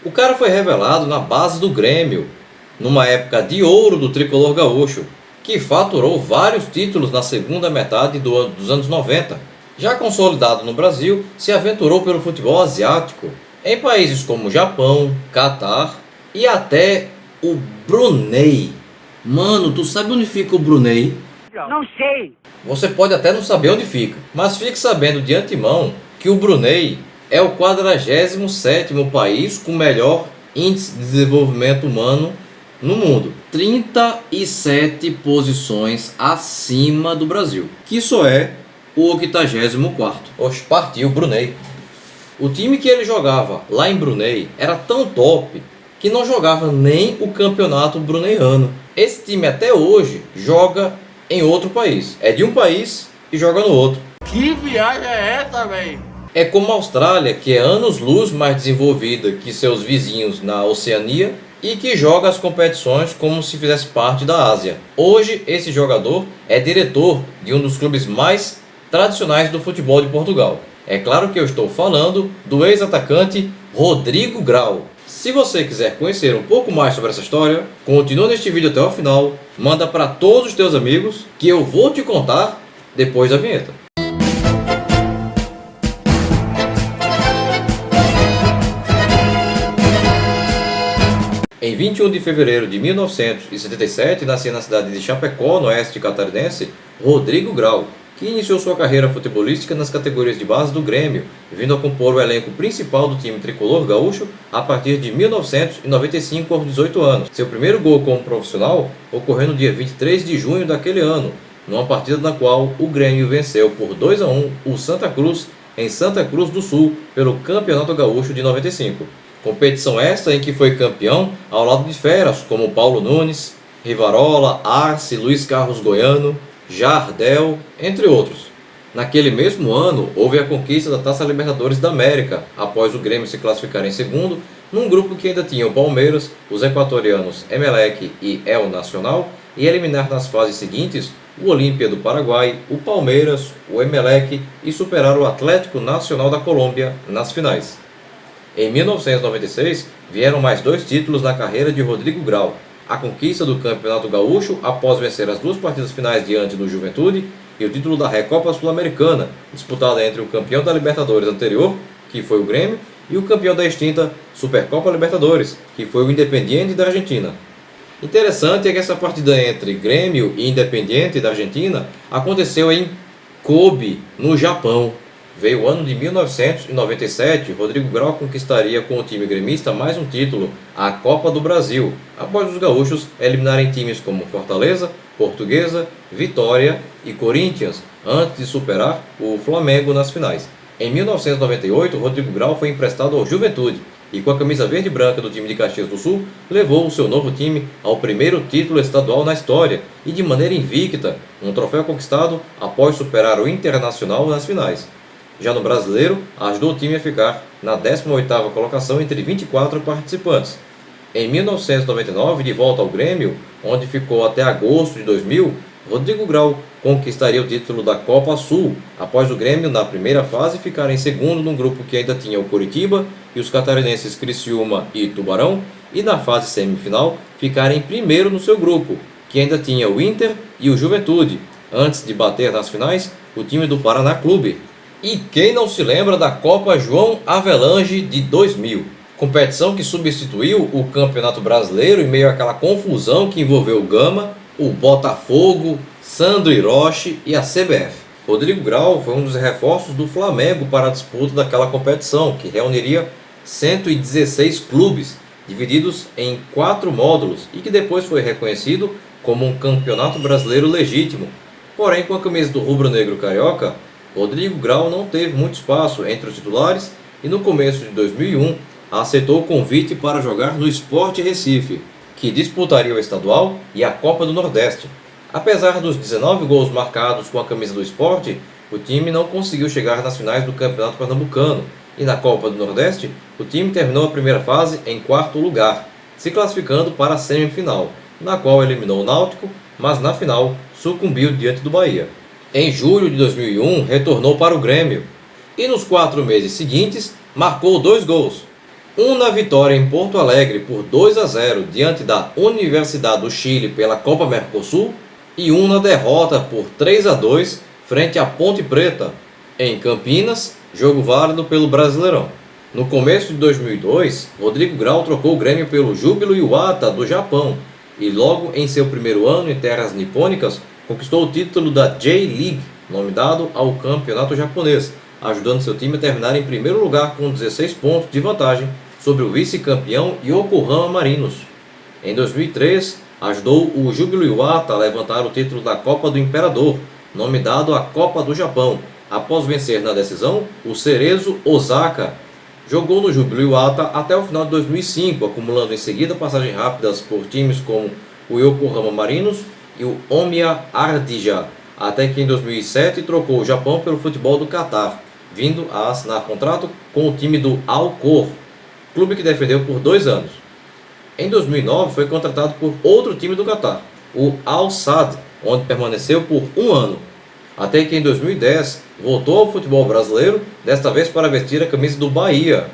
O cara foi revelado na base do Grêmio, numa época de ouro do tricolor gaúcho, que faturou vários títulos na segunda metade dos anos 90. Já consolidado no Brasil, se aventurou pelo futebol asiático, em países como Japão, Catar e até o Brunei. Mano, tu sabe onde fica o Brunei? Não sei. Você pode até não saber onde fica, mas fique sabendo de antemão que o Brunei é o 47º país com melhor índice de desenvolvimento humano no mundo. 37 posições acima do Brasil, que só é o 84º. Oxe, partiu Brunei. O time que ele jogava lá em Brunei era tão top que não jogava nem o campeonato bruneiano. Esse time até hoje joga em outro país. É de um país e joga no outro. Que viagem é essa, velho? É como a Austrália, que é anos-luz mais desenvolvida que seus vizinhos na Oceania e que joga as competições como se fizesse parte da Ásia. Hoje, esse jogador é diretor de um dos clubes mais tradicionais do futebol de Portugal. É claro que eu estou falando do ex-atacante Rodrigo Grau. Se você quiser conhecer um pouco mais sobre essa história, continua neste vídeo até o final, manda para todos os teus amigos que eu vou te contar depois da vinheta. Em 21 de fevereiro de 1977, nascia na cidade de Chapecó, no oeste catarinense, Rodrigo Grau, que iniciou sua carreira futebolística nas categorias de base do Grêmio, vindo a compor o elenco principal do time tricolor gaúcho a partir de 1995, aos 18 anos. Seu primeiro gol como profissional ocorreu no dia 23 de junho daquele ano, numa partida na qual o Grêmio venceu por 2-1 o Santa Cruz, em Santa Cruz do Sul, pelo Campeonato Gaúcho de 95. Competição esta em que foi campeão ao lado de feras como Paulo Nunes, Rivarola, Arce, Luiz Carlos Goiano, Jardel, entre outros. Naquele mesmo ano, houve a conquista da Taça Libertadores da América, após o Grêmio se classificar em segundo, num grupo que ainda tinha o Palmeiras, os equatorianos Emelec e El Nacional, e eliminar nas fases seguintes o Olímpia do Paraguai, o Palmeiras, o Emelec e superar o Atlético Nacional da Colômbia nas finais. Em 1996, vieram mais 2 títulos na carreira de Rodrigo Grau: a conquista do Campeonato Gaúcho após vencer as 2 partidas finais diante do Juventude e o título da Recopa Sul-Americana, disputada entre o campeão da Libertadores anterior, que foi o Grêmio, e o campeão da extinta Supercopa Libertadores, que foi o Independiente da Argentina. Interessante é que essa partida entre Grêmio e Independiente da Argentina aconteceu em Kobe, no Japão. Veio o ano de 1997, Rodrigo Grau conquistaria com o time gremista mais um título, a Copa do Brasil, após os gaúchos eliminarem times como Fortaleza, Portuguesa, Vitória e Corinthians, antes de superar o Flamengo nas finais. Em 1998, Rodrigo Grau foi emprestado ao Juventude e, com a camisa verde e branca do time de Caxias do Sul, levou o seu novo time ao primeiro título estadual na história e de maneira invicta, um troféu conquistado após superar o Internacional nas finais. Já no Brasileiro, ajudou o time a ficar na 18ª colocação entre 24 participantes. Em 1999, de volta ao Grêmio, onde ficou até agosto de 2000, Rodrigo Grau conquistaria o título da Copa Sul, após o Grêmio, na primeira fase, ficar em segundo num grupo que ainda tinha o Coritiba e os catarinenses Criciúma e Tubarão, e na fase semifinal, ficar em primeiro no seu grupo, que ainda tinha o Inter e o Juventude, antes de bater nas finais o time do Paraná Clube. E quem não se lembra da Copa João Avelange de 2000? Competição que substituiu o Campeonato Brasileiro em meio àquela confusão que envolveu o Gama, o Botafogo, Sandro Hiroshi e a CBF. Rodrigo Grau foi um dos reforços do Flamengo para a disputa daquela competição, que reuniria 116 clubes, divididos em 4 módulos, e que depois foi reconhecido como um campeonato brasileiro legítimo. Porém, com a camisa do rubro-negro carioca, Rodrigo Grau não teve muito espaço entre os titulares e no começo de 2001 aceitou o convite para jogar no Sport Recife, que disputaria o estadual e a Copa do Nordeste. Apesar dos 19 gols marcados com a camisa do Sport, o time não conseguiu chegar nas finais do Campeonato Pernambucano e na Copa do Nordeste o time terminou a primeira fase em 4º lugar, se classificando para a semifinal, na qual eliminou o Náutico, mas na final sucumbiu diante do Bahia. Em julho de 2001, retornou para o Grêmio e nos 4 meses seguintes marcou 2 gols. Uma vitória em Porto Alegre por 2-0 diante da Universidade do Chile pela Copa Mercosul e uma derrota por 3-2 frente à Ponte Preta em Campinas, jogo válido pelo Brasileirão. No começo de 2002, Rodrigo Grau trocou o Grêmio pelo Júbilo Iwata do Japão e logo em seu primeiro ano em terras nipônicas conquistou o título da J-League, nome dado ao campeonato japonês, ajudando seu time a terminar em primeiro lugar com 16 pontos de vantagem sobre o vice-campeão Yokohama Marinos. Em 2003, ajudou o Júbilo Iwata a levantar o título da Copa do Imperador, nome dado à Copa do Japão, após vencer na decisão o Cerezo Osaka. Jogou no Júbilo Iwata até o final de 2005, acumulando em seguida passagens rápidas por times como o Yokohama Marinos e o Omiya Ardija, até que em 2007 trocou o Japão pelo futebol do Catar, vindo a assinar contrato com o time do Al-Khor, clube que defendeu por 2 anos. Em 2009 foi contratado por outro time do Catar, o Al-Sadd, onde permaneceu por 1 ano, até que em 2010 voltou ao futebol brasileiro, desta vez para vestir a camisa do Bahia.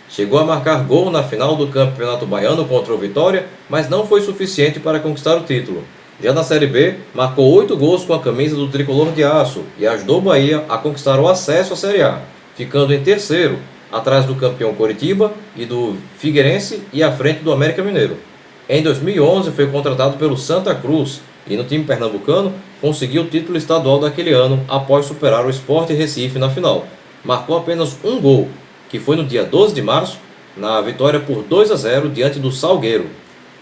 Chegou a marcar gol na final do Campeonato Baiano contra o Vitória, mas não foi suficiente para conquistar o título. Já na Série B, marcou 8 gols com a camisa do Tricolor de Aço e ajudou o Bahia a conquistar o acesso à Série A, ficando em terceiro, atrás do campeão Coritiba e do Figueirense e à frente do América Mineiro. Em 2011 foi contratado pelo Santa Cruz e no time pernambucano conseguiu o título estadual daquele ano após superar o Sport Recife na final. Marcou apenas um gol, que foi no dia 12 de março, na vitória por 2-0 diante do Salgueiro.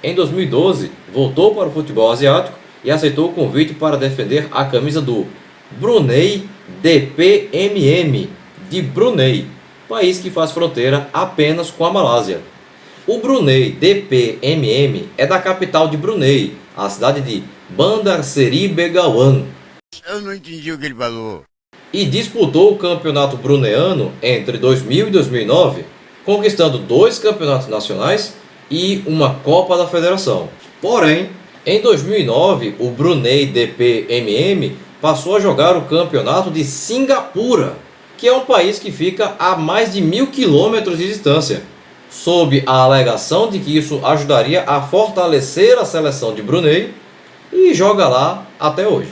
Em 2012, voltou para o futebol asiático e aceitou o convite para defender a camisa do Brunei DPMM, de Brunei, país que faz fronteira apenas com a Malásia. O Brunei DPMM é da capital de Brunei, a cidade de Bandar Seri Begawan. Eu não entendi o que ele falou. E disputou o campeonato bruneiano entre 2000 e 2009, conquistando 2 campeonatos nacionais e uma Copa da Federação. Porém, em 2009, o Brunei DPMM passou a jogar o campeonato de Singapura, que é um país que fica a mais de 1000 quilômetros de distância, sob a alegação de que isso ajudaria a fortalecer a seleção de Brunei, e joga lá até hoje.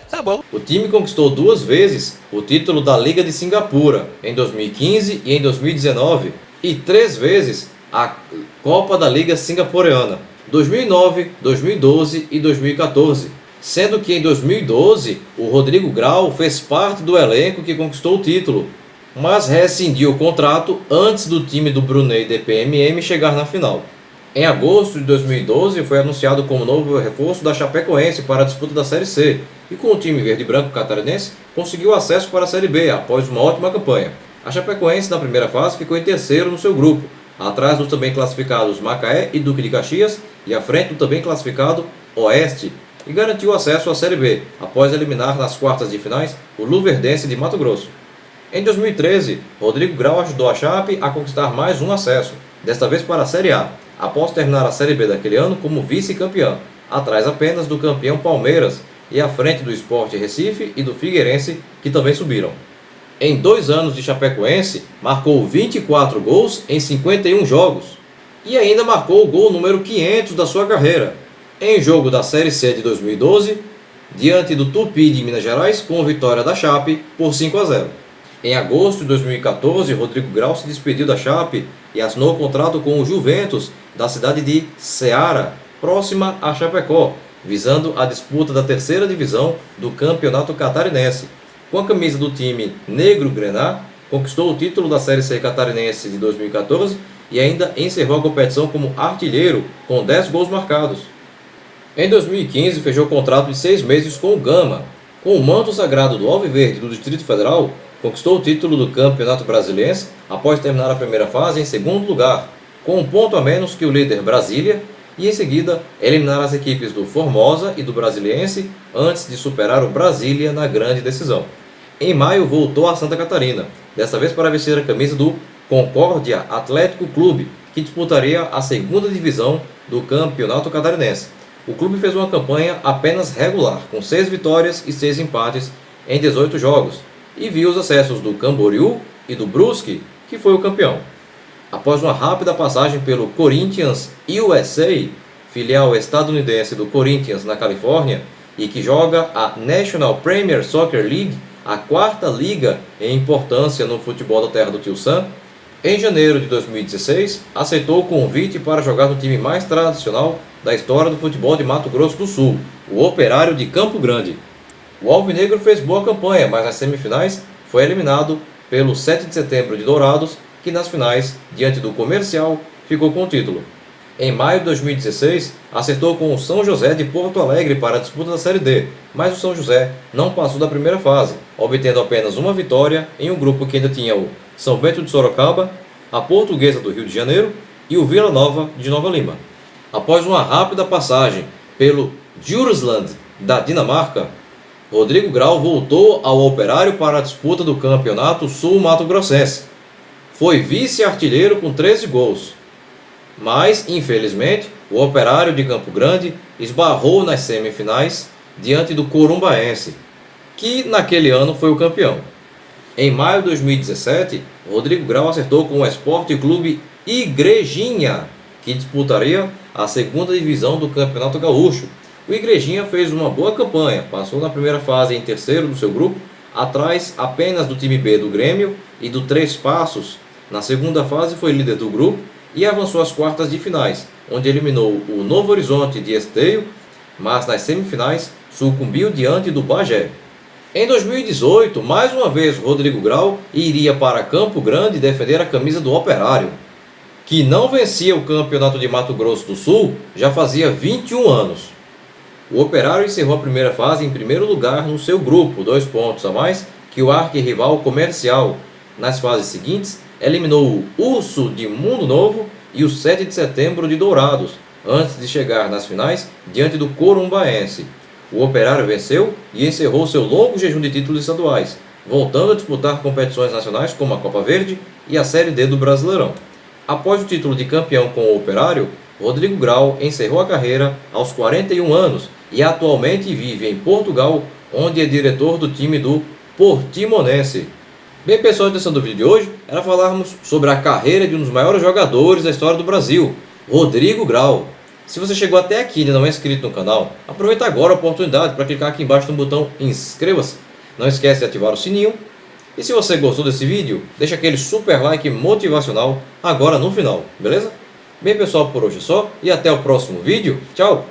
Tá bom. O time conquistou 2 vezes o título da Liga de Singapura, em 2015 e em 2019, e 3 vezes a Copa da Liga Singapureana, 2009, 2012 e 2014, sendo que em 2012 o Rodrigo Grau fez parte do elenco que conquistou o título, mas rescindiu o contrato antes do time do Brunei DPMM chegar na final. Em agosto de 2012 foi anunciado como novo reforço da Chapecoense para a disputa da Série C, e com o time verde e branco catarinense conseguiu acesso para a Série B após uma ótima campanha. A Chapecoense na primeira fase ficou em terceiro no seu grupo, atrás dos também classificados Macaé e Duque de Caxias e à frente do também classificado Oeste, e garantiu acesso à Série B após eliminar nas quartas de finais o Luverdense de Mato Grosso. Em 2013, Rodrigo Grau ajudou a Chape a conquistar mais um acesso, desta vez para a Série A, após terminar a Série B daquele ano como vice-campeão, atrás apenas do campeão Palmeiras e à frente do Sport Recife e do Figueirense, que também subiram. Em 2 anos de Chapecoense, marcou 24 gols em 51 jogos e ainda marcou o gol número 500 da sua carreira, em jogo da Série C de 2012, diante do Tupi de Minas Gerais, com vitória da Chape por 5-0. Em agosto de 2014, Rodrigo Grau se despediu da Chape e assinou o contrato com o Juventus da cidade de Ceará, próxima a Chapecó, visando a disputa da 3ª divisão do Campeonato Catarinense. Com a camisa do time Negro Grená, conquistou o título da Série C Catarinense de 2014 e ainda encerrou a competição como artilheiro com 10 gols marcados. Em 2015, fechou o contrato de 6 meses com o Gama. Com o manto sagrado do Alviverde do Distrito Federal, conquistou o título do Campeonato Brasiliense após terminar a primeira fase em segundo lugar, com um ponto a menos que o líder Brasília, e em seguida eliminar as equipes do Formosa e do Brasiliense antes de superar o Brasília na grande decisão. Em maio voltou a Santa Catarina, desta vez para vestir a camisa do Concórdia Atlético Clube, que disputaria a 2ª divisão do Campeonato Catarinense. O clube fez uma campanha apenas regular, com 6 vitórias e 6 empates em 18 jogos, e viu os acessos do Camboriú e do Brusque, que foi o campeão. Após uma rápida passagem pelo Corinthians USA, filial estadunidense do Corinthians na Califórnia, e que joga a National Premier Soccer League, a quarta liga em importância no futebol da terra do Tio Sam, em janeiro de 2016, aceitou o convite para jogar no time mais tradicional da história do futebol de Mato Grosso do Sul, o Operário de Campo Grande. O alvinegro fez boa campanha, mas nas semifinais foi eliminado pelo 7 de setembro de Dourados, que nas finais, diante do Comercial, ficou com o título. Em maio de 2016, acertou com o São José de Porto Alegre para a disputa da Série D, mas o São José não passou da primeira fase, obtendo apenas uma vitória em um grupo que ainda tinha o São Bento de Sorocaba, a Portuguesa do Rio de Janeiro e o Vila Nova de Nova Lima. Após uma rápida passagem pelo Djursland da Dinamarca, Rodrigo Grau voltou ao Operário para a disputa do Campeonato Sul-Mato-Grossense. Foi vice-artilheiro com 13 gols. Mas, infelizmente, o Operário de Campo Grande esbarrou nas semifinais diante do Corumbaense, que naquele ano foi o campeão. Em maio de 2017, Rodrigo Grau acertou com o Esporte Clube Igrejinha, que disputaria a segunda divisão do Campeonato Gaúcho. O Igrejinha fez uma boa campanha, passou na primeira fase em terceiro do seu grupo, atrás apenas do time B do Grêmio e do Três Passos. Na segunda fase foi líder do grupo e avançou às quartas de finais, onde eliminou o Novo Horizonte de Esteio, mas nas semifinais sucumbiu diante do Bagé. Em 2018, mais uma vez Rodrigo Grau iria para Campo Grande defender a camisa do Operário, que não vencia o Campeonato de Mato Grosso do Sul já fazia 21 anos. O Operário encerrou a primeira fase em primeiro lugar no seu grupo, 2 pontos a mais que o arquirrival Comercial. Nas fases seguintes, eliminou o Urso de Mundo Novo e o 7 de setembro de Dourados, antes de chegar nas finais diante do Corumbaense. O Operário venceu e encerrou seu longo jejum de títulos estaduais, voltando a disputar competições nacionais como a Copa Verde e a Série D do Brasileirão. Após o título de campeão com o Operário, Rodrigo Grau encerrou a carreira aos 41 anos e atualmente vive em Portugal, onde é diretor do time do Portimonense. Bem, pessoal, a intenção do vídeo de hoje era falarmos sobre a carreira de um dos maiores jogadores da história do Brasil, Rodrigo Grau. Se você chegou até aqui e ainda não é inscrito no canal, aproveita agora a oportunidade para clicar aqui embaixo no botão inscreva-se. Não esquece de ativar o sininho. E se você gostou desse vídeo, deixa aquele super like motivacional agora no final, beleza? Bem, pessoal, por hoje é só e até o próximo vídeo. Tchau!